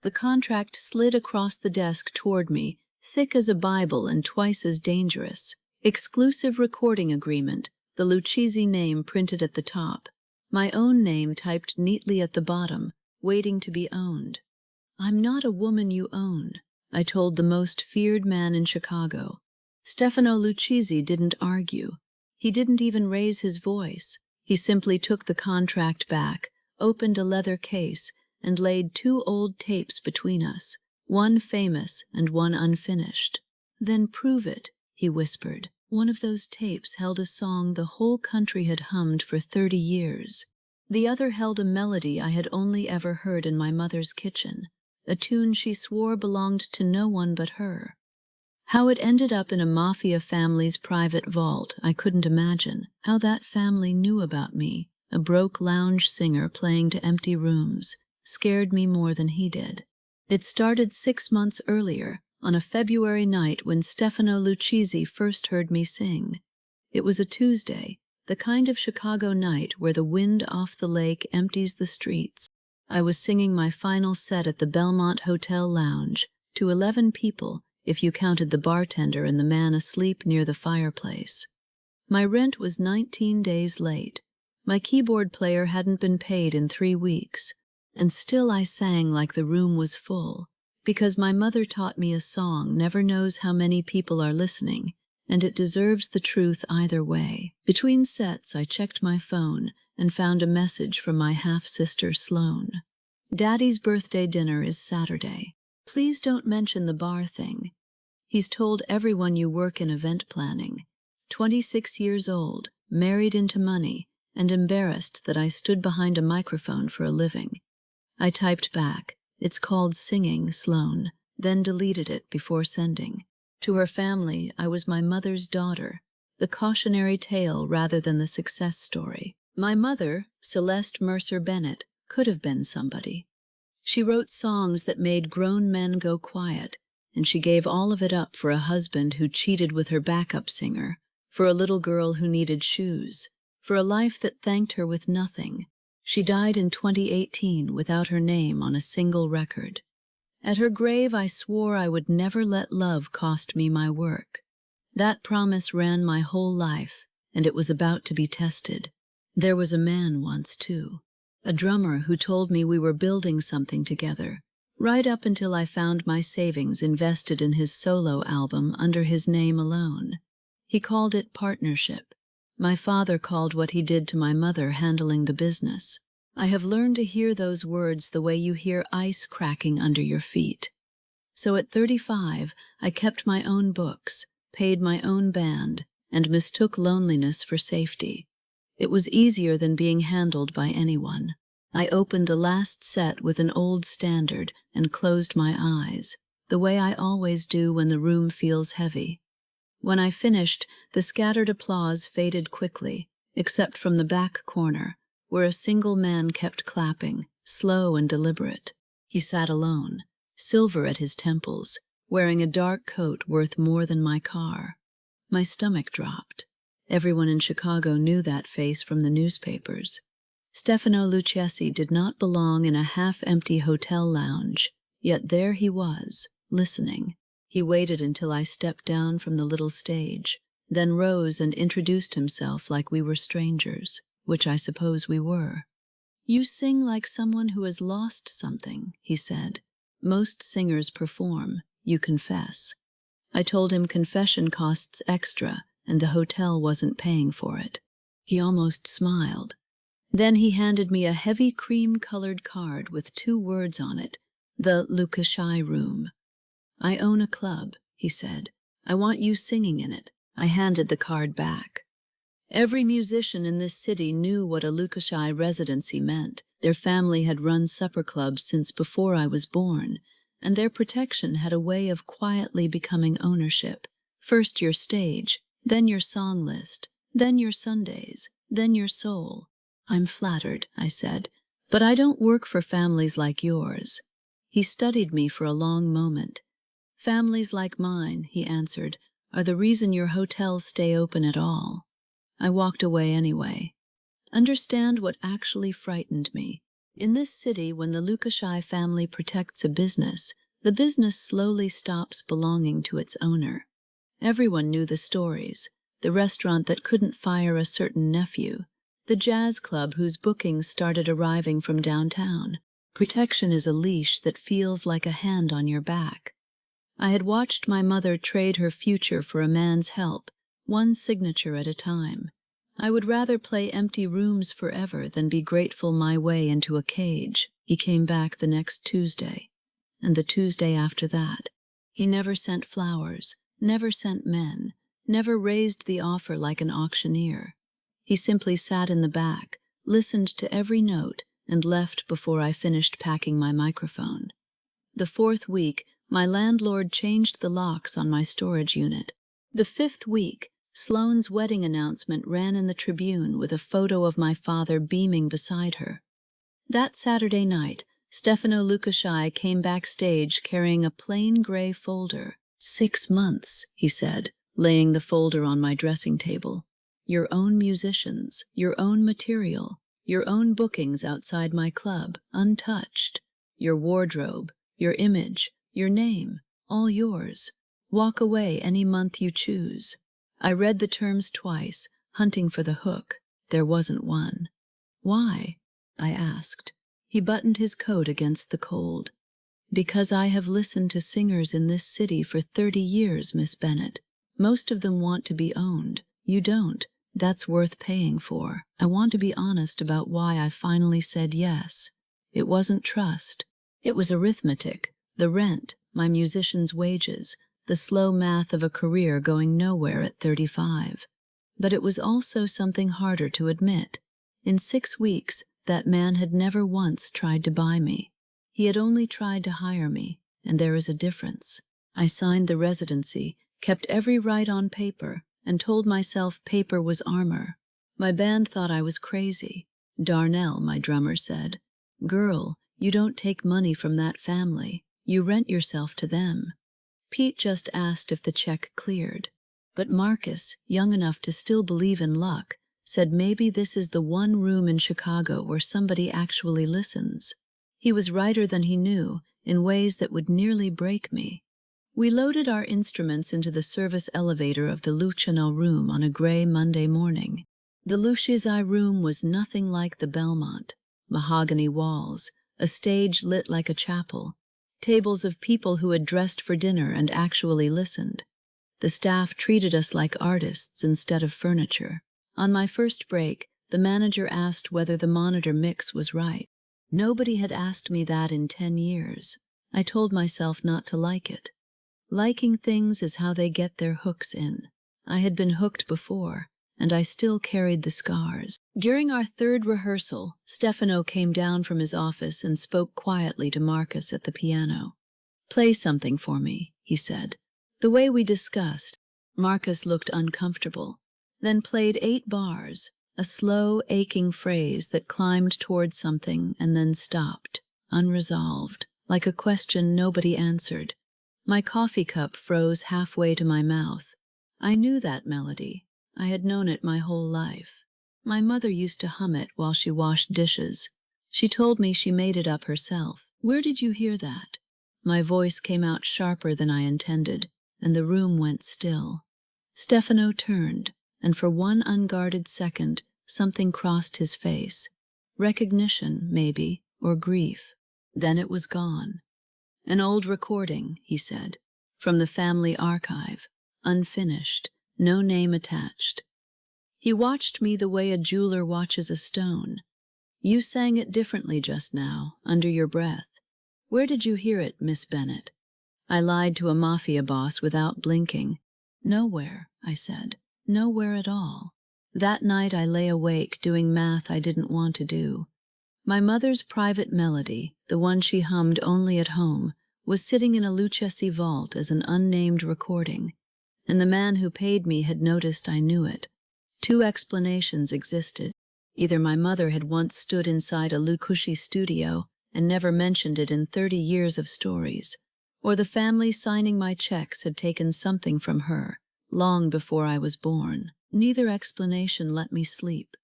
The contract slid across the desk toward me, thick as a Bible and twice as dangerous. Exclusive recording agreement, the Lucchese name printed at the top. My own name typed neatly at the bottom, waiting to be owned. "I'm not a woman you own," I told the most feared man in Chicago. Stefano Lucchese didn't argue. He didn't even raise his voice. He simply took the contract back, opened a leather case, and laid 2 old tapes between us, one famous and one unfinished. "Then prove it," he whispered. One of those tapes held a song the whole country had hummed for 30 years. The other held a melody I had only ever heard in my mother's kitchen, a tune she swore belonged to no one but her. How it ended up in a Mafia family's private vault, I couldn't imagine. How that family knew about me, a broke lounge singer playing to empty rooms, scared me more than he did. It started 6 months earlier, on a February night when Stefano Lucchese first heard me sing. It was a Tuesday, the kind of Chicago night where the wind off the lake empties the streets. I was singing my final set at the Belmont Hotel Lounge, to 11 people, if you counted the bartender and the man asleep near the fireplace. My rent was 19 days late. My keyboard player hadn't been paid in 3 weeks, and still I sang like the room was full, because my mother taught me a song never knows how many people are listening, and it deserves the truth either way. Between sets, I checked my phone and found a message from my half-sister Sloane. "Daddy's birthday dinner is Saturday. Please don't mention the bar thing. He's told everyone you work in event planning. 26 years old, married into money, and embarrassed that I stood behind a microphone for a living." I typed back, "It's called singing, Sloane," then deleted it before sending. To her family, I was my mother's daughter, the cautionary tale rather than the success story. My mother, Celeste Mercer Bennett, could have been somebody. She wrote songs that made grown men go quiet, and she gave all of it up for a husband who cheated with her backup singer, for a little girl who needed shoes, for a life that thanked her with nothing. She died in 2018 without her name on a single record. At her grave, I swore I would never let love cost me my work. That promise ran my whole life, and it was about to be tested. There was a man once, too, a drummer who told me we were building something together, right up until I found my savings invested in his solo album under his name alone. He called it partnership. My father called what he did to my mother handling the business. I have learned to hear those words the way you hear ice cracking under your feet. So at 35, I kept my own books, paid my own band, and mistook loneliness for safety. It was easier than being handled by anyone. I opened the last set with an old standard and closed my eyes, the way I always do when the room feels heavy. When I finished, the scattered applause faded quickly, except from the back corner, where a single man kept clapping, slow and deliberate. He sat alone, silver at his temples, wearing a dark coat worth more than my car. My stomach dropped. Everyone in Chicago knew that face from the newspapers. Stefano Lucchese did not belong in a half-empty hotel lounge, yet there he was, listening. He waited until I stepped down from the little stage, then rose and introduced himself like we were strangers, which I suppose we were. "You sing like someone who has lost something," he said. "Most singers perform, you confess." I told him confession costs extra, and the hotel wasn't paying for it. He almost smiled. Then he handed me a heavy cream-colored card with 2 words on it, the Lucchese Room. "I own a club," he said. "I want you singing in it." I handed the card back. Every musician in this city knew what a Lucchese residency meant. Their family had run supper clubs since before I was born, and their protection had a way of quietly becoming ownership. First your stage, then your song list, then your Sundays, then your soul. "I'm flattered," I said, "but I don't work for families like yours." He studied me for a long moment. "Families like mine," he answered, "are the reason your hotels stay open at all." I walked away anyway. Understand what actually frightened me. In this city, when the Lukashai family protects a business, the business slowly stops belonging to its owner. Everyone knew the stories: the restaurant that couldn't fire a certain nephew, the jazz club whose bookings started arriving from downtown. Protection is a leash that feels like a hand on your back. I had watched my mother trade her future for a man's help, one signature at a time. I would rather play empty rooms forever than be grateful my way into a cage. He came back the next Tuesday, and the Tuesday after that. He never sent flowers, never sent men, never raised the offer like an auctioneer. He simply sat in the back, listened to every note, and left before I finished packing my microphone. The fourth week, my landlord changed the locks on my storage unit. The fifth week, Sloane's wedding announcement ran in the Tribune with a photo of my father beaming beside her. That Saturday night, Stefano Lukashai came backstage carrying a plain gray folder. 6 months, he said, laying the folder on my dressing table. Your own musicians, your own material, your own bookings outside my club, untouched. Your wardrobe, your image, your name, all yours. Walk away any month you choose. I read the terms twice, hunting for the hook. There wasn't one. Why? I asked. He buttoned his coat against the cold. Because I have listened to singers in this city for 30 years, Miss Bennett. Most of them want to be owned. You don't. That's worth paying for. I want to be honest about why I finally said yes. It wasn't trust. It was arithmetic. The rent, my musician's wages, the slow math of a career going nowhere at 35. But it was also something harder to admit. In 6 weeks, that man had never once tried to buy me. He had only tried to hire me, and there is a difference. I signed the residency, kept every right on paper, and told myself paper was armor. My band thought I was crazy. Darnell, my drummer, said, "Girl, you don't take money from that family. You rent yourself to them." Pete just asked if the check cleared. But Marcus, young enough to still believe in luck, said maybe this is the one room in Chicago where somebody actually listens. He was righter than he knew, in ways that would nearly break me. We loaded our instruments into the service elevator of the Luciano room on a gray Monday morning. The Lucchese room was nothing like the Belmont. Mahogany walls, a stage lit like a chapel, tables of people who had dressed for dinner and actually listened. The staff treated us like artists instead of furniture. On my first break, the manager asked whether the monitor mix was right. Nobody had asked me that in 10 years. I told myself not to like it. Liking things is how they get their hooks in. I had been hooked before, and I still carried the scars. During our third rehearsal, Stefano came down from his office and spoke quietly to Marcus at the piano. "Play something for me," he said. "The way we discussed." Marcus looked uncomfortable, then played 8 bars, a slow, aching phrase that climbed toward something and then stopped, unresolved, like a question nobody answered. My coffee cup froze halfway to my mouth. I knew that melody. I had known it my whole life. My mother used to hum it while she washed dishes. She told me she made it up herself. "Where did you hear that?" My voice came out sharper than I intended, and the room went still. Stefano turned, and for one unguarded second, something crossed his face. Recognition, maybe, or grief. Then it was gone. "An old recording," he said, "from the family archive, unfinished, no name attached." He watched me the way a jeweler watches a stone. "You sang it differently just now, under your breath. Where did you hear it, Miss Bennett?" I lied to a Mafia boss without blinking. "Nowhere," I said. "Nowhere at all." That night I lay awake doing math I didn't want to do. My mother's private melody, the one she hummed only at home, was sitting in a Lucchese vault as an unnamed recording, and the man who paid me had noticed I knew it. 2 explanations existed. Either my mother had once stood inside a Lukushi studio and never mentioned it in 30 years of stories, or the family signing my checks had taken something from her, long before I was born. Neither explanation let me sleep.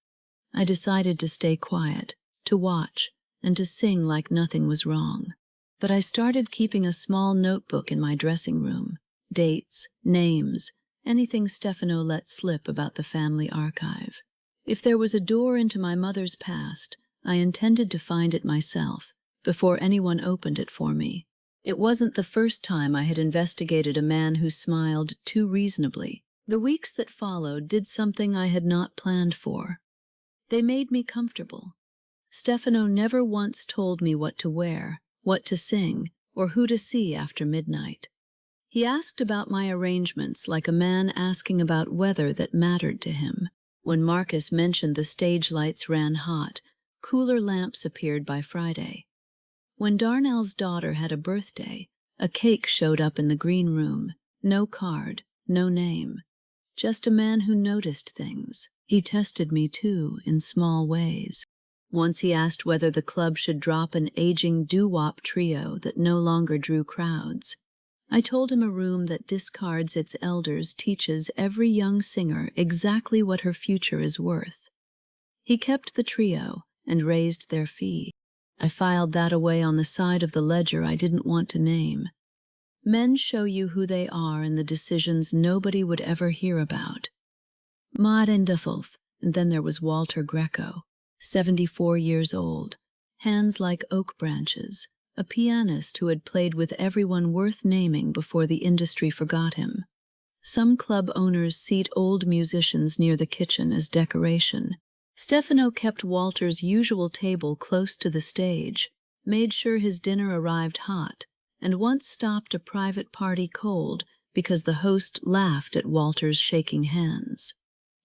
I decided to stay quiet, to watch, and to sing like nothing was wrong. But I started keeping a small notebook in my dressing room. Dates, names, anything Stefano let slip about the family archive. If there was a door into my mother's past, I intended to find it myself, before anyone opened it for me. It wasn't the first time I had investigated a man who smiled too reasonably. The weeks that followed did something I had not planned for. They made me comfortable. Stefano never once told me what to wear, what to sing, or who to see after midnight. He asked about my arrangements like a man asking about weather that mattered to him. When Marcus mentioned the stage lights ran hot, cooler lamps appeared by Friday. When Darnell's daughter had a birthday, a cake showed up in the green room. No card, no name. Just a man who noticed things. He tested me too, in small ways. Once he asked whether the club should drop an aging doo-wop trio that no longer drew crowds. I told him a room that discards its elders teaches every young singer exactly what her future is worth. He kept the trio and raised their fee. I filed that away on the side of the ledger I didn't want to name. Men show you who they are in the decisions nobody would ever hear about. Maarendutholf, and then there was Walter Greco, 74 years old, hands like oak branches, a pianist who had played with everyone worth naming before the industry forgot him. Some club owners seat old musicians near the kitchen as decoration. Stefano kept Walter's usual table close to the stage, made sure his dinner arrived hot, and once stopped a private party cold because the host laughed at Walter's shaking hands.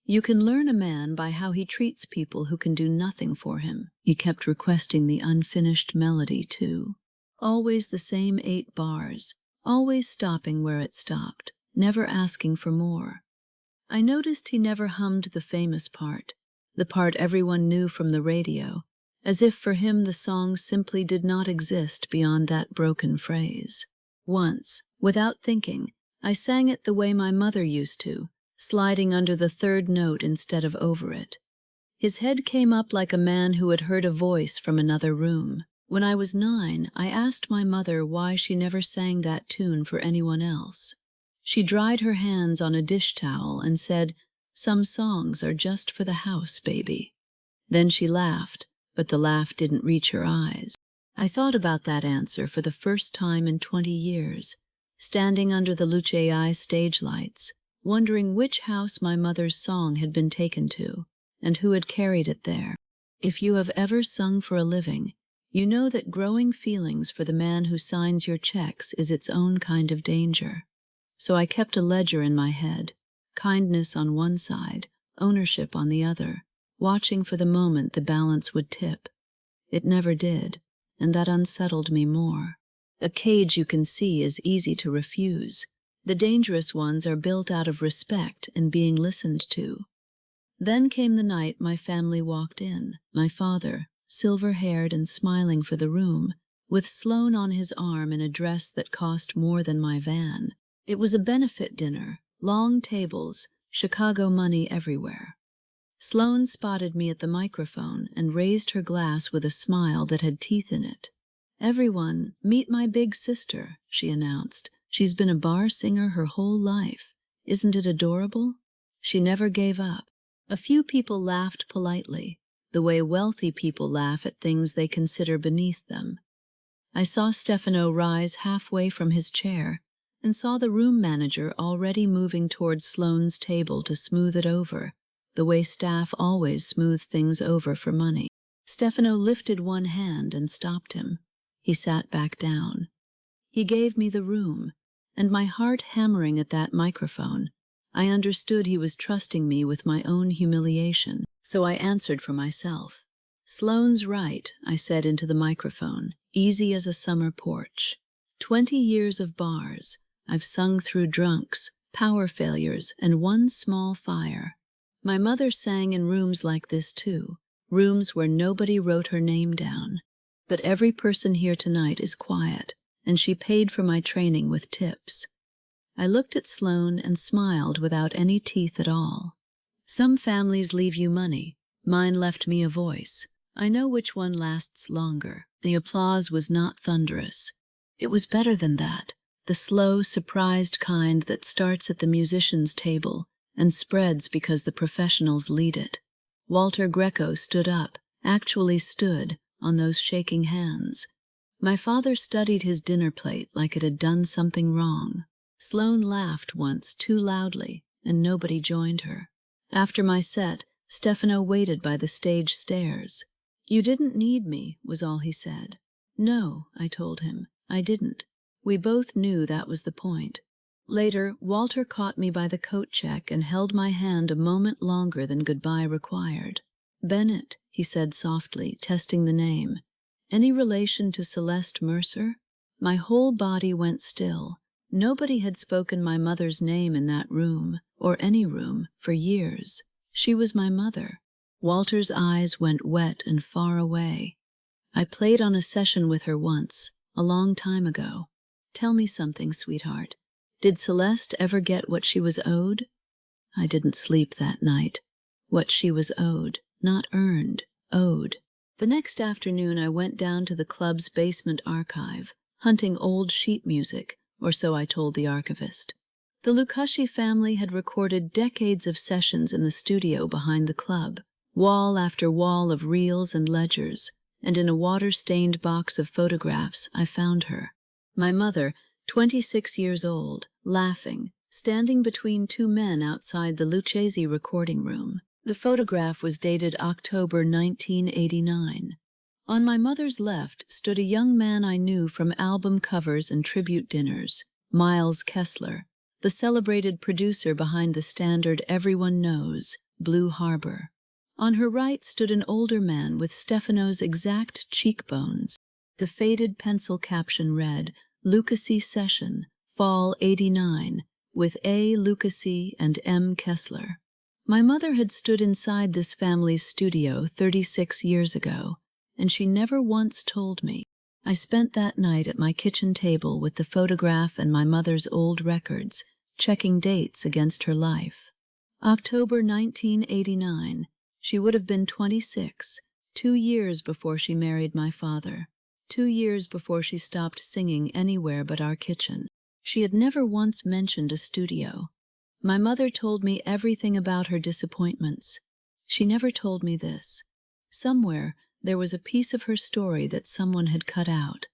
You can learn a man by how he treats people who can do nothing for him. He kept requesting the unfinished melody, too. Always the same 8 bars, always stopping where it stopped, never asking for more. I noticed he never hummed the famous part, the part everyone knew from the radio, as if for him the song simply did not exist beyond that broken phrase. Once, without thinking, I sang it the way my mother used to, sliding under the 3rd note instead of over it. His head came up like a man who had heard a voice from another room. When I was 9, I asked my mother why she never sang that tune for anyone else. She dried her hands on a dish towel and said, "Some songs are just for the house, baby." Then she laughed, but the laugh didn't reach her eyes. I thought about that answer for the first time in 20 years, standing under the Lucei stage lights, wondering which house my mother's song had been taken to, and who had carried it there. If you have ever sung for a living, you know that growing feelings for the man who signs your checks is its own kind of danger. So I kept a ledger in my head, kindness on one side, ownership on the other, watching for the moment the balance would tip. It never did, and that unsettled me more. A cage you can see is easy to refuse. The dangerous ones are built out of respect and being listened to. Then came the night my family walked in. My father, silver-haired and smiling for the room, with Sloane on his arm in a dress that cost more than my van. It was a benefit dinner, long tables, Chicago money everywhere. Sloane spotted me at the microphone and raised her glass with a smile that had teeth in it. "Everyone, meet my big sister," she announced. "She's been a bar singer her whole life. Isn't it adorable?" She never gave up. A few people laughed politely, the way wealthy people laugh at things they consider beneath them. I saw Stefano rise halfway from his chair and saw the room manager already moving toward Sloane's table to smooth it over, the way staff always smooth things over for money. Stefano lifted one hand and stopped him. He sat back down. He gave me the room, and my heart hammering at that microphone, I understood he was trusting me with my own humiliation, so I answered for myself. "Sloane's right," I said into the microphone, easy as a summer porch. 20 years of bars. I've sung through drunks, power failures, and one small fire. My mother sang in rooms like this too, rooms where nobody wrote her name down. But every person here tonight is quiet, and she paid for my training with tips. I looked at Sloane and smiled without any teeth at all. Some families leave you money. Mine left me a voice I know which one lasts longer. The applause was not thunderous. It was better than that, the slow, surprised kind that starts at the musician's table and spreads because the professionals lead it. Walter Greco stood up, actually stood, on those shaking hands. My father studied his dinner plate like it had done something wrong. Sloane laughed once too loudly, and nobody joined her. After my set, Stefano waited by the stage stairs. "You didn't need me," was all he said. "No," I told him, "I didn't." We both knew that was the point. Later, Walter caught me by the coat check and held my hand a moment longer than goodbye required. "Bennett," he said softly, testing the name. "Any relation to Celeste Mercer?" My whole body went still. Nobody had spoken my mother's name in that room, or any room, for years. She was my mother. Walter's eyes went wet and far away. "I played on a session with her once, a long time ago. Tell me something, sweetheart. Did Celeste ever get what she was owed?" I didn't sleep that night. What she was owed, not earned, owed. The next afternoon I went down to the club's basement archive, hunting old sheet music, or so I told the archivist. The Lucashi family had recorded decades of sessions in the studio behind the club, wall after wall of reels and ledgers, and in a water-stained box of photographs I found her. My mother, 26 years old, laughing, standing between two men outside the Lucchesi recording room. The photograph was dated October 1989. On my mother's left stood a young man I knew from album covers and tribute dinners, Miles Kessler, the celebrated producer behind the standard everyone knows, Blue Harbor. On her right stood an older man with Stefano's exact cheekbones. The faded pencil caption read, "Lucasi Session, Fall '89, with A. Lucasi and M. Kessler." My mother had stood inside this family's studio 36 years ago, and she never once told me. I spent that night at my kitchen table with the photograph and my mother's old records, checking dates against her life. October 1989. She would have been 26, 2 years before she married my father, 2 years before she stopped singing anywhere but our kitchen. She had never once mentioned a studio. My mother told me everything about her disappointments. She never told me this. Somewhere, there was a piece of her story that someone had cut out.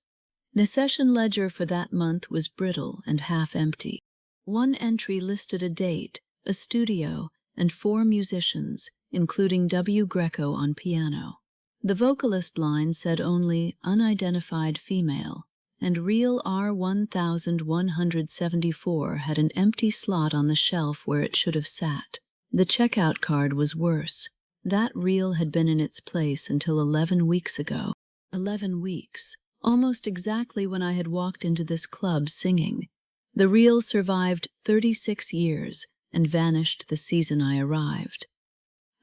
The session ledger for that month was brittle and half empty. One entry listed a date, a studio, and 4 musicians, including W. Greco on piano. The vocalist line said only unidentified female, and reel R1174 had an empty slot on the shelf where it should have sat. The checkout card was worse. That reel had been in its place until 11 weeks ago. 11 weeks. Almost exactly when I had walked into this club singing. The reel survived 36 years and vanished the season I arrived.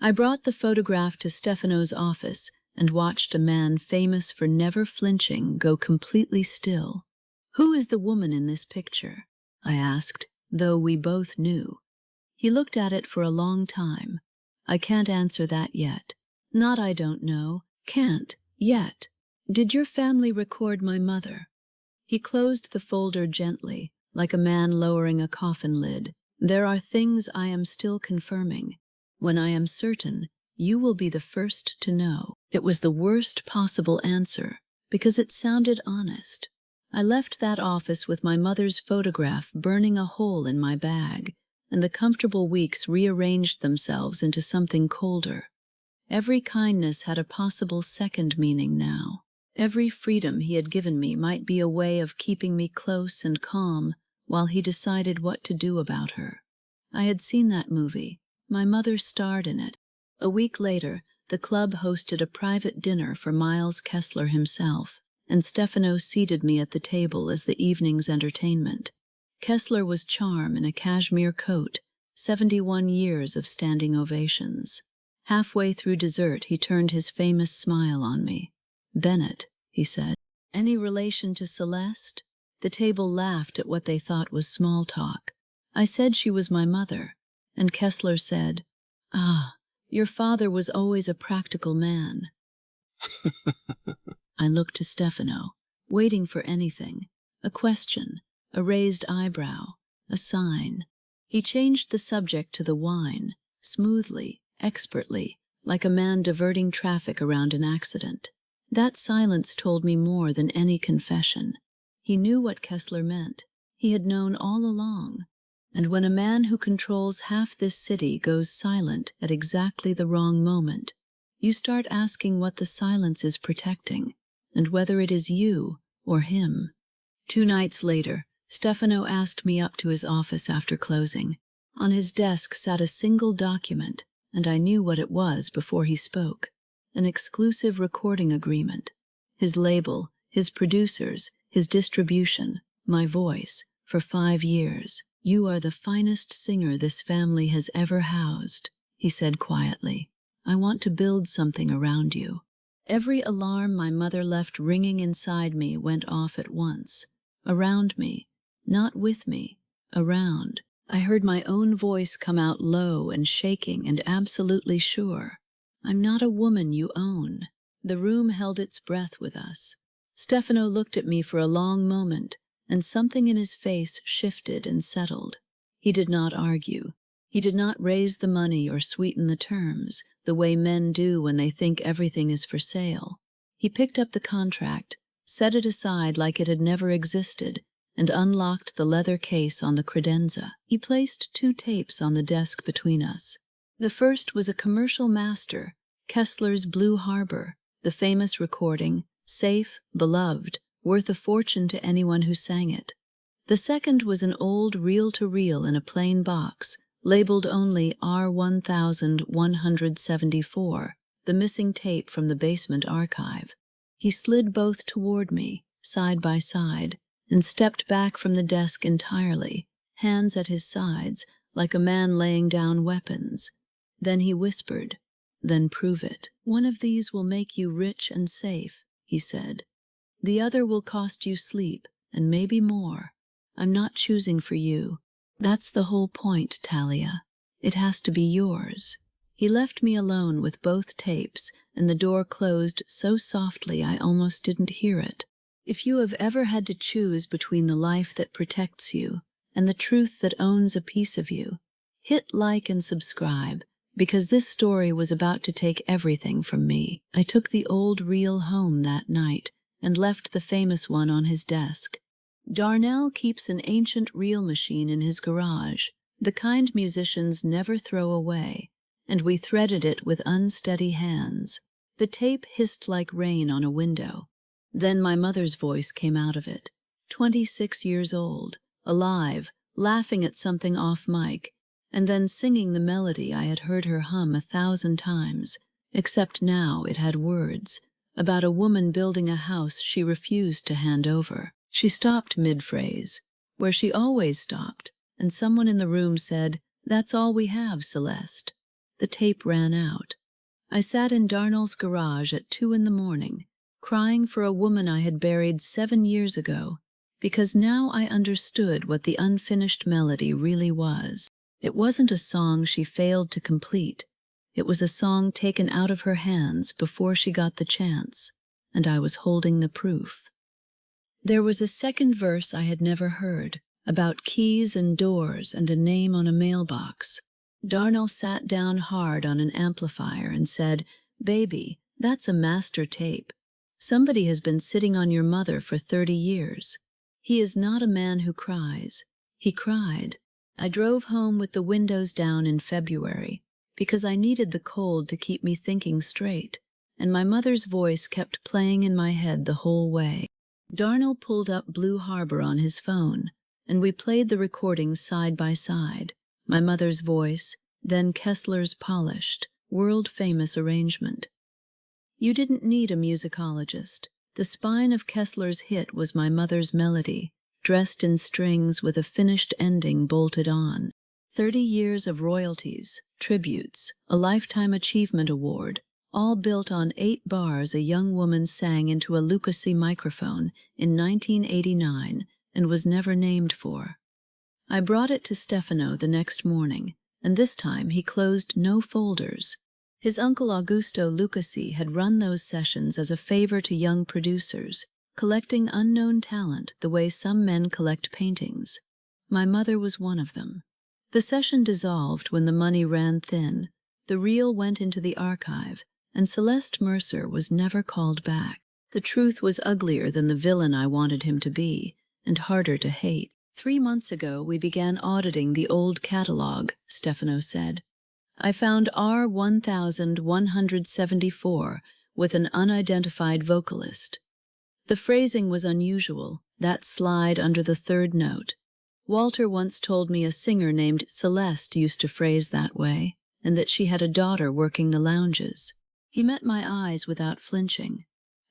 I brought the photograph to Stefano's office and watched a man famous for never flinching go completely still. "Who is the woman in this picture?" I asked, though we both knew. He looked at it for a long time. "I can't answer that yet." "Not I don't know. Can't. Yet. Did your family record my mother?" He closed the folder gently, like a man lowering a coffin lid. "There are things I am still confirming. When I am certain, you will be the first to know." It was the worst possible answer, because it sounded honest. I left that office with my mother's photograph burning a hole in my bag, and the comfortable weeks rearranged themselves into something colder. Every kindness had a possible second meaning now. Every freedom he had given me might be a way of keeping me close and calm while he decided what to do about her. I had seen that movie. My mother starred in it. A week later, the club hosted a private dinner for Miles Kessler himself, and Stefano seated me at the table as the evening's entertainment. Kessler was charm in a cashmere coat, 71 years of standing ovations. Halfway through dessert, he turned his famous smile on me. "Bennett," he said, "any relation to Celeste?" The table laughed at what they thought was small talk. I said she was my mother, and Kessler said, "Ah, your father was always a practical man." I looked to Stefano, waiting for anything, a question, a raised eyebrow, a sign. He changed the subject to the wine, smoothly, expertly, like a man diverting traffic around an accident. That silence told me more than any confession. He knew what Kessler meant. He had known all along. And when a man who controls half this city goes silent at exactly the wrong moment, you start asking what the silence is protecting, and whether it is you or him. 2 nights later, Stefano asked me up to his office after closing. On his desk sat a single document, and I knew what it was before he spoke. An exclusive recording agreement. His label, his producers, his distribution, my voice, for 5 years. "You are the finest singer this family has ever housed," he said quietly. "I want to build something around you." Every alarm my mother left ringing inside me went off at once. Around me, not with me, around. I heard my own voice come out low and shaking and absolutely sure. "I'm not a woman you own." The room held its breath with us. Stefano looked at me for a long moment, and something in his face shifted and settled. He did not argue. He did not raise the money or sweeten the terms, the way men do when they think everything is for sale. He picked up the contract, set it aside like it had never existed, and unlocked the leather case on the credenza. He placed 2 tapes on the desk between us. The first was a commercial master, Kessler's Blue Harbor, the famous recording, safe, beloved, worth a fortune to anyone who sang it. The second was an old reel-to-reel in a plain box, labeled only R1174, the missing tape from the basement archive. He slid both toward me, side by side, and stepped back from the desk entirely, hands at his sides, like a man laying down weapons. Then he whispered, "Then prove it. One of these will make you rich and safe," he said. "The other will cost you sleep, and maybe more. I'm not choosing for you. That's the whole point, Talia. It has to be yours." He left me alone with both tapes, and the door closed so softly I almost didn't hear it. If you have ever had to choose between the life that protects you and the truth that owns a piece of you, hit like and subscribe, because this story was about to take everything from me. I took the old reel home that night and left the famous one on his desk. Darnell keeps an ancient reel machine in his garage, the kind musicians never throw away, and we threaded it with unsteady hands. The tape hissed like rain on a window. Then my mother's voice came out of it, 26 years old, alive, laughing at something off mic, and then singing the melody I had heard her hum 1,000 times, except now it had words, about a woman building a house she refused to hand over. She stopped mid-phrase, where she always stopped, and someone in the room said, "That's all we have, Celeste." The tape ran out. I sat in Darnell's garage at 2 in the morning, crying for a woman I had buried 7 years ago, because now I understood what the unfinished melody really was. It wasn't a song she failed to complete. It was a song taken out of her hands before she got the chance, and I was holding the proof. There was a second verse I had never heard, about keys and doors and a name on a mailbox. Darnell sat down hard on an amplifier and said, "Baby, that's a master tape. Somebody has been sitting on your mother for 30 years. He is not a man who cries. He cried." I drove home with the windows down in February, because I needed the cold to keep me thinking straight, and my mother's voice kept playing in my head the whole way. Darnell pulled up Blue Harbor on his phone, and we played the recordings side by side, my mother's voice, then Kessler's polished, world-famous arrangement. You didn't need a musicologist. The spine of Kessler's hit was my mother's melody, dressed in strings with a finished ending bolted on. 30 years of royalties, tributes, a Lifetime Achievement Award, all built on 8 bars a young woman sang into a Lucasi microphone in 1989 and was never named for. I brought it to Stefano the next morning, and this time he closed no folders. His uncle Augusto Lucasi had run those sessions as a favor to young producers, collecting unknown talent the way some men collect paintings. My mother was one of them. The session dissolved when the money ran thin, the reel went into the archive, and Celeste Mercer was never called back. The truth was uglier than the villain I wanted him to be, and harder to hate. 3 months ago we began auditing the old catalog, Stefano said. I found R1174 with an unidentified vocalist. The phrasing was unusual, that slide under the third note. Walter once told me a singer named Celeste used to phrase that way, and that she had a daughter working the lounges. He met my eyes without flinching.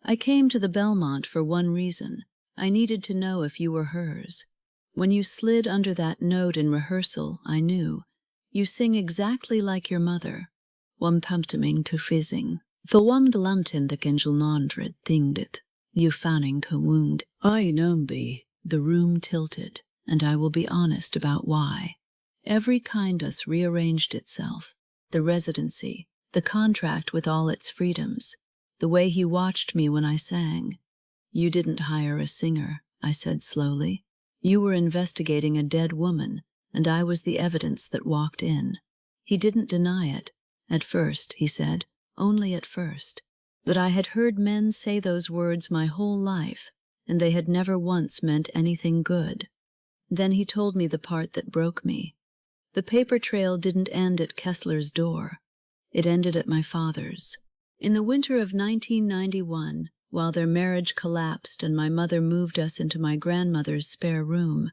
I came to the Belmont for one reason. I needed to know if you were hers. When you slid under that note in rehearsal, I knew. You sing exactly like your mother. Wam pumpteming to fizzing. The wam delamtin the gengel nondred thinged. You fanning to wound. I know be. The room tilted, and I will be honest about why. Every kindness rearranged itself. The residency, the contract with all its freedoms, the way he watched me when I sang. You didn't hire a singer, I said slowly. You were investigating a dead woman, and I was the evidence that walked in. He didn't deny it. At first, he said, only at first. But I had heard men say those words my whole life, and they had never once meant anything good. Then he told me the part that broke me. The paper trail didn't end at Kessler's door. It ended at my father's. In the winter of 1991, while their marriage collapsed and my mother moved us into my grandmother's spare room,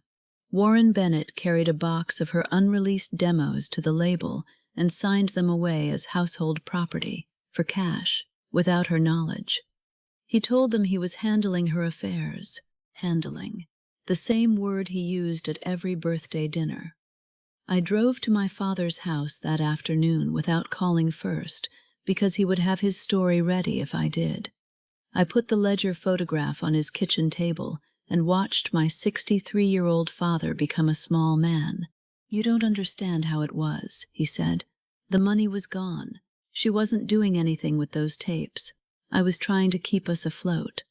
Warren Bennett carried a box of her unreleased demos to the label and signed them away as household property, for cash, without her knowledge. He told them he was handling her affairs. Handling. The same word he used at every birthday dinner. I drove to my father's house that afternoon without calling first, because he would have his story ready if I did. I put the ledger photograph on his kitchen table and watched my 63-year-old father become a small man. You don't understand how it was, he said. The money was gone. She wasn't doing anything with those tapes. I was trying to keep us afloat.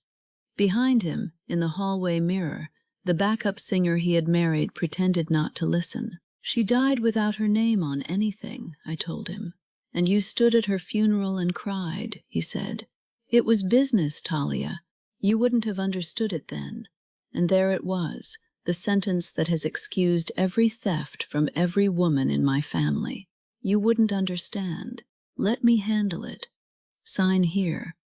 Behind him, in the hallway mirror, the backup singer he had married pretended not to listen. She died without her name on anything, I told him. And you stood at her funeral and cried, he said. It was business, Talia. You wouldn't have understood it then. And there it was, the sentence that has excused every theft from every woman in my family. You wouldn't understand. Let me handle it. Sign here.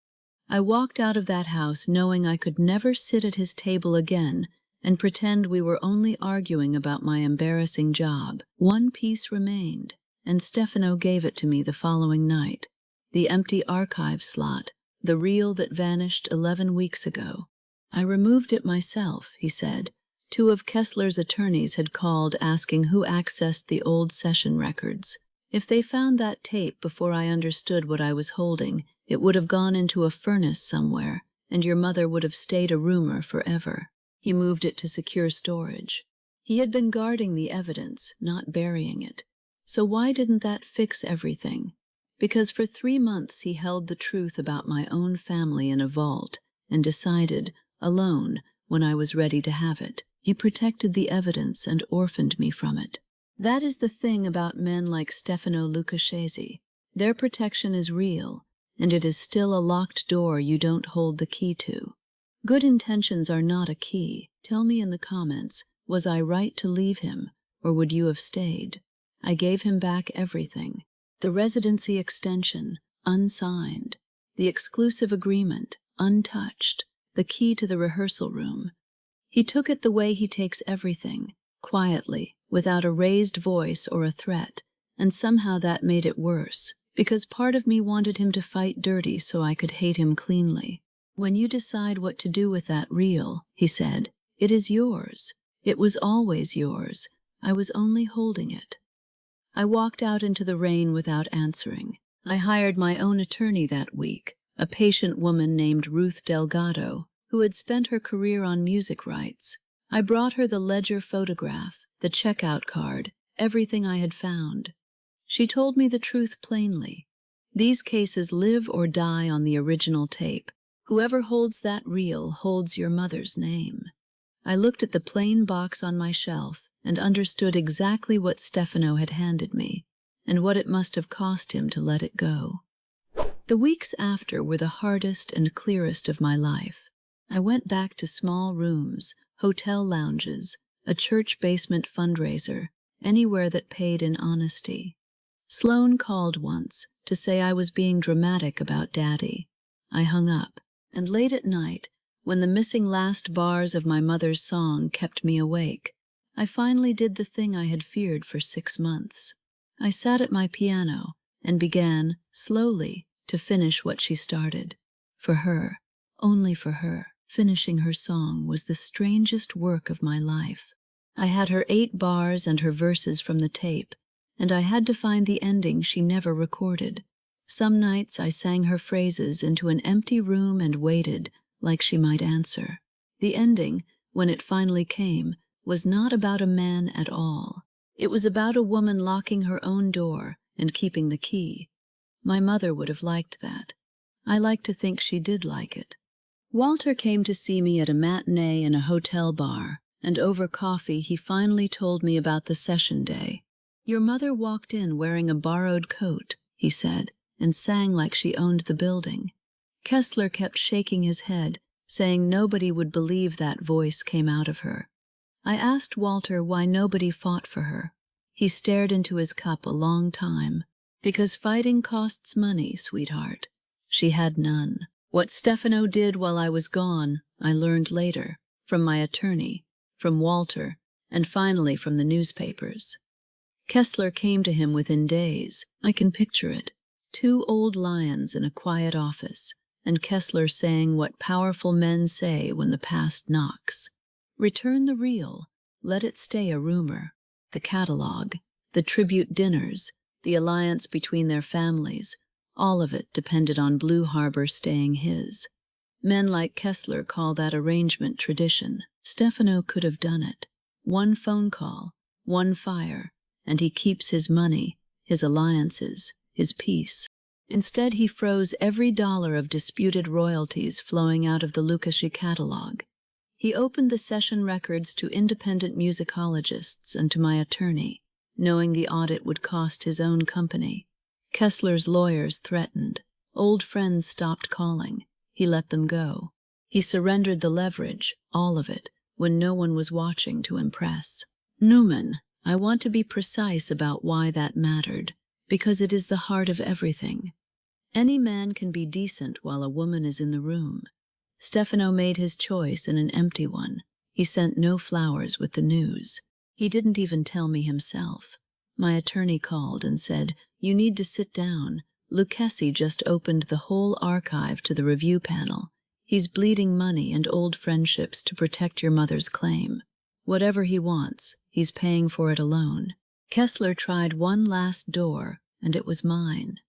I walked out of that house knowing I could never sit at his table again and pretend we were only arguing about my embarrassing job. One piece remained, and Stefano gave it to me the following night. The empty archive slot, the reel that vanished 11 weeks ago. I removed it myself, he said. 2 of Kessler's attorneys had called asking who accessed the old session records. If they found that tape before I understood what I was holding, it would have gone into a furnace somewhere, and your mother would have stayed a rumor forever. He moved it to secure storage. He had been guarding the evidence, not burying it. So why didn't that fix everything? Because for 3 months he held the truth about my own family in a vault, and decided, alone, when I was ready to have it. He protected the evidence and orphaned me from it. That is the thing about men like Stefano Lucchese. Their protection is real, and it is still a locked door you don't hold the key to. Good intentions are not a key. Tell me in the comments, was I right to leave him, or would you have stayed? I gave him back everything. The residency extension, unsigned. The exclusive agreement, untouched. The key to the rehearsal room. He took it the way he takes everything, quietly, without a raised voice or a threat, and somehow that made it worse, because part of me wanted him to fight dirty so I could hate him cleanly. When you decide what to do with that reel, he said, it is yours. It was always yours. I was only holding it. I walked out into the rain without answering. I hired my own attorney that week, a patient woman named Ruth Delgado, who had spent her career on music rights. I brought her the ledger photograph, the checkout card, everything I had found. She told me the truth plainly. These cases live or die on the original tape. Whoever holds that reel holds your mother's name. I looked at the plain box on my shelf and understood exactly what Stefano had handed me, and what it must have cost him to let it go. The weeks after were the hardest and clearest of my life. I went back to small rooms, hotel lounges, a church basement fundraiser, anywhere that paid in honesty. Sloane called once to say I was being dramatic about Daddy. I hung up, and late at night, when the missing last bars of my mother's song kept me awake, I finally did the thing I had feared for 6 months. I sat at my piano and began, slowly, to finish what she started. For her, only for her, finishing her song was the strangest work of my life. I had her 8 bars and her verses from the tape, and I had to find the ending she never recorded. Some nights I sang her phrases into an empty room and waited, like she might answer. The ending, when it finally came, was not about a man at all. It was about a woman locking her own door and keeping the key. My mother would have liked that. I like to think she did like it. Walter came to see me at a matinee in a hotel bar, and over coffee he finally told me about the session day. "Your mother walked in wearing a borrowed coat," he said, and sang like she owned the building. Kessler kept shaking his head, saying nobody would believe that voice came out of her. I asked Walter why nobody fought for her. He stared into his cup a long time. "Because fighting costs money, sweetheart." She had none. What Stefano did while I was gone, I learned later, from my attorney, from Walter, and finally from the newspapers. Kessler came to him within days. I can picture it. 2 old lions in a quiet office, and Kessler saying what powerful men say when the past knocks. Return the reel, let it stay a rumor. The catalog, the tribute dinners, the alliance between their families, all of it depended on Blue Harbor staying his. Men like Kessler call that arrangement tradition. Stefano could have done it. 1 phone call, 1 fire, and he keeps his money, his alliances, his peace. Instead, he froze every dollar of disputed royalties flowing out of the Lukashi catalog. He opened the session records to independent musicologists and to my attorney, knowing the audit would cost his own company. Kessler's lawyers threatened. Old friends stopped calling. He let them go. He surrendered the leverage, all of it, when no one was watching to impress. Newman, I want to be precise about why that mattered, because it is the heart of everything. Any man can be decent while a woman is in the room. Stefano made his choice in an empty one. He sent no flowers with the news. He didn't even tell me himself. My attorney called and said, "You need to sit down. Lucchesi just opened the whole archive to the review panel. He's bleeding money and old friendships to protect your mother's claim. Whatever he wants, he's paying for it alone." Kessler tried one last door, and it was mine.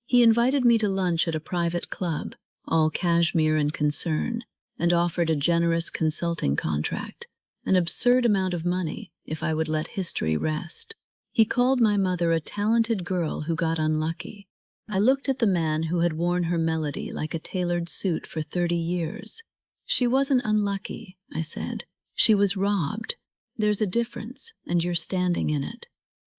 He invited me to lunch at a private club, all cashmere and concern, and offered a generous consulting contract, an absurd amount of money if I would let history rest. He called my mother a talented girl who got unlucky. I looked at the man who had worn her melody like a tailored suit for 30 years. "She wasn't unlucky," I said. "She was robbed. There's a difference, and you're standing in it."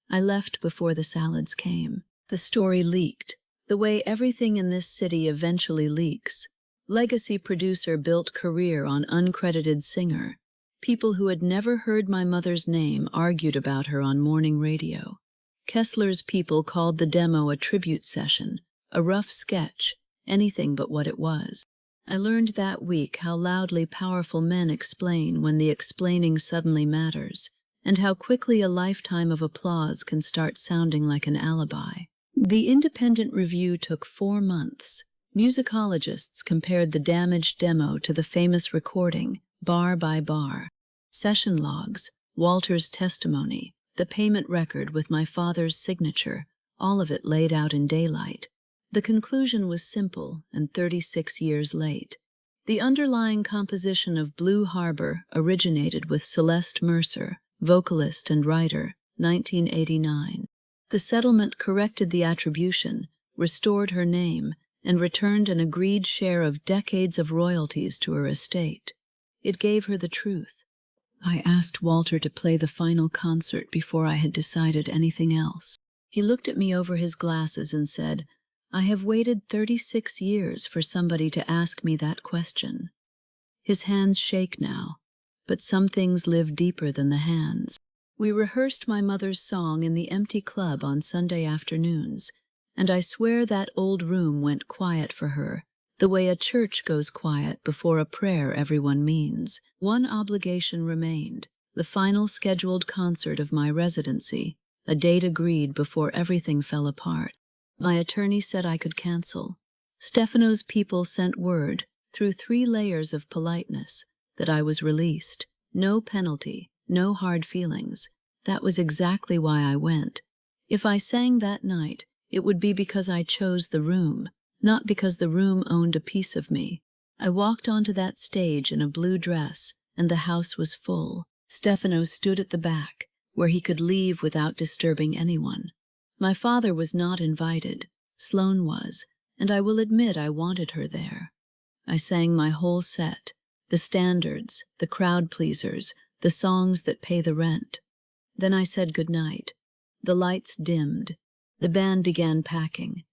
I left before the salads came. The story leaked, the way everything in this city eventually leaks. Legacy producer built career on uncredited singer. People who had never heard my mother's name argued about her on morning radio. Kessler's people called the demo a tribute session, a rough sketch, anything but what it was. I learned that week how loudly powerful men explain when the explaining suddenly matters, and how quickly a lifetime of applause can start sounding like an alibi. The independent review took 4 months. Musicologists compared the damaged demo to the famous recording, bar by bar. Session logs, Walter's testimony, the payment record with my father's signature, all of it laid out in daylight. The conclusion was simple and 36 years late. The underlying composition of Blue Harbor originated with Celeste Mercer, vocalist and writer, 1989. The settlement corrected the attribution, restored her name, and returned an agreed share of decades of royalties to her estate. It gave her the truth. I asked Walter to play the final concert before I had decided anything else. He looked at me over his glasses and said, "I have waited 36 years for somebody to ask me that question." His hands shake now, but some things live deeper than the hands. We rehearsed my mother's song in the empty club on Sunday afternoons, and I swear that old room went quiet for her, the way a church goes quiet before a prayer everyone means. One obligation remained, the final scheduled concert of my residency, a date agreed before everything fell apart. My attorney said I could cancel. Stefano's people sent word, through 3 layers of politeness, that I was released. No penalty, no hard feelings. That was exactly why I went. If I sang that night, it would be because I chose the room, not because the room owned a piece of me. I walked onto that stage in a blue dress, and the house was full. Stefano stood at the back, where he could leave without disturbing anyone. My father was not invited. Sloane was, and I will admit I wanted her there. I sang my whole set, the standards, the crowd pleasers, the songs that pay the rent. Then I said goodnight. The lights dimmed. The band began packing.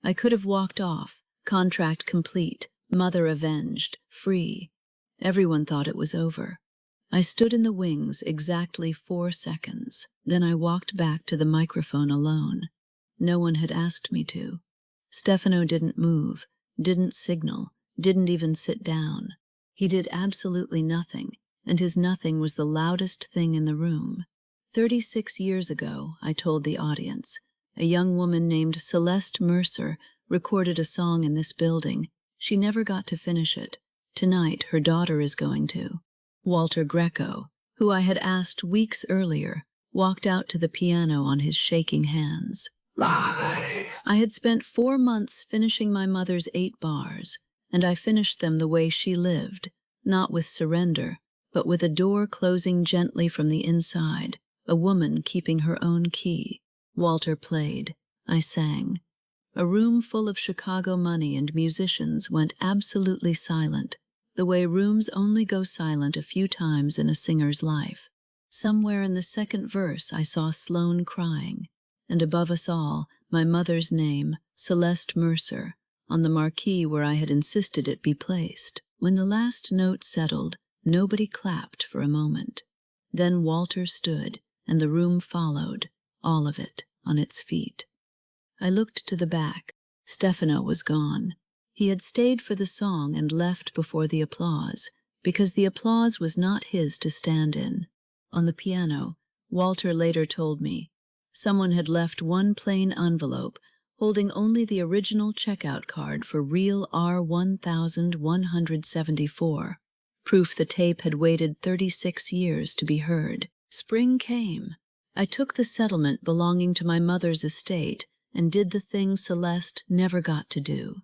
I could have walked off, contract complete, mother avenged, free. Everyone thought it was over. I stood in the wings exactly 4 seconds. Then I walked back to the microphone alone. No one had asked me to. Stefano didn't move, didn't signal, didn't even sit down. He did absolutely nothing, and his nothing was the loudest thing in the room. 36 years ago, I told the audience, a young woman named Celeste Mercer recorded a song in this building. She never got to finish it. Tonight, her daughter is going to. Walter Greco, who I had asked weeks earlier, walked out to the piano on his shaking hands. Lie. I had spent 4 months finishing my mother's 8 bars, and I finished them the way she lived, not with surrender, but with a door closing gently from the inside, a woman keeping her own key. Walter played. I sang. A room full of Chicago money and musicians went absolutely silent, the way rooms only go silent a few times in a singer's life. Somewhere in the second verse I saw Sloane crying, and above us all, my mother's name, Celeste Mercer, on the marquee where I had insisted it be placed. When the last note settled, nobody clapped for a moment. Then Walter stood, and the room followed, all of it, on its feet. I looked to the back. Stefano was gone. He had stayed for the song and left before the applause, because the applause was not his to stand in. On the piano, Walter later told me, someone had left one plain envelope holding only the original checkout card for real R1174, proof the tape had waited 36 years to be heard. Spring came. I took the settlement belonging to my mother's estate and did the thing Celeste never got to do.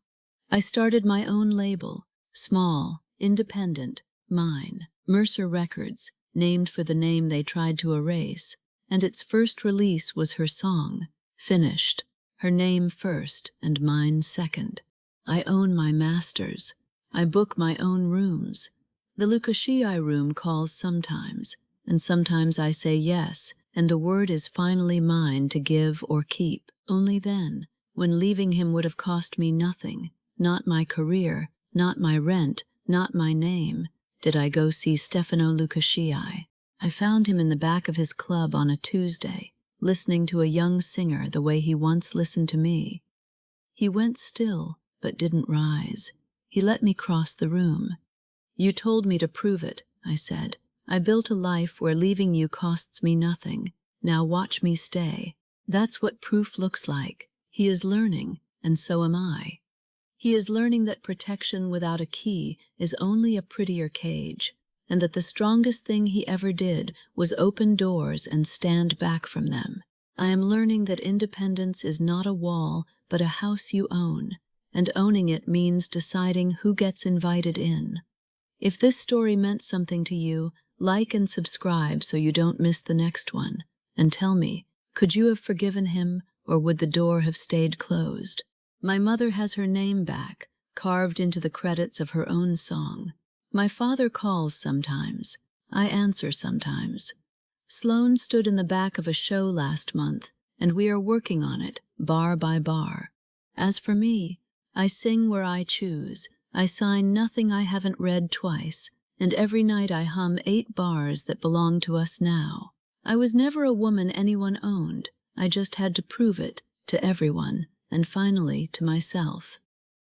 I started my own label, small, independent, mine, Mercer Records, named for the name they tried to erase, and its first release was her song, finished, her name first and mine second. I own my masters. I book my own rooms. The Lukashii room calls sometimes, and sometimes I say yes, and the word is finally mine to give or keep. Only then, when leaving him would have cost me nothing, not my career, not my rent, not my name, did I go see Stefano Lukashii. I found him in the back of his club on a Tuesday, listening to a young singer the way he once listened to me. He went still, but didn't rise. He let me cross the room. "You told me to prove it," I said. "I built a life where leaving you costs me nothing. Now watch me stay." That's what proof looks like. He is learning, and so am I. He is learning that protection without a key is only a prettier cage, and that the strongest thing he ever did was open doors and stand back from them. I am learning that independence is not a wall, but a house you own, and owning it means deciding who gets invited in. If this story meant something to you, like and subscribe so you don't miss the next one, and tell me, could you have forgiven him, or would the door have stayed closed? My mother has her name back, carved into the credits of her own song. My father calls sometimes. I answer sometimes. Sloane stood in the back of a show last month, and we are working on it, bar by bar. As for me, I sing where I choose. I sign nothing I haven't read twice, and every night I hum 8 bars that belong to us now. I was never a woman anyone owned. I just had to prove it to everyone, and finally to myself.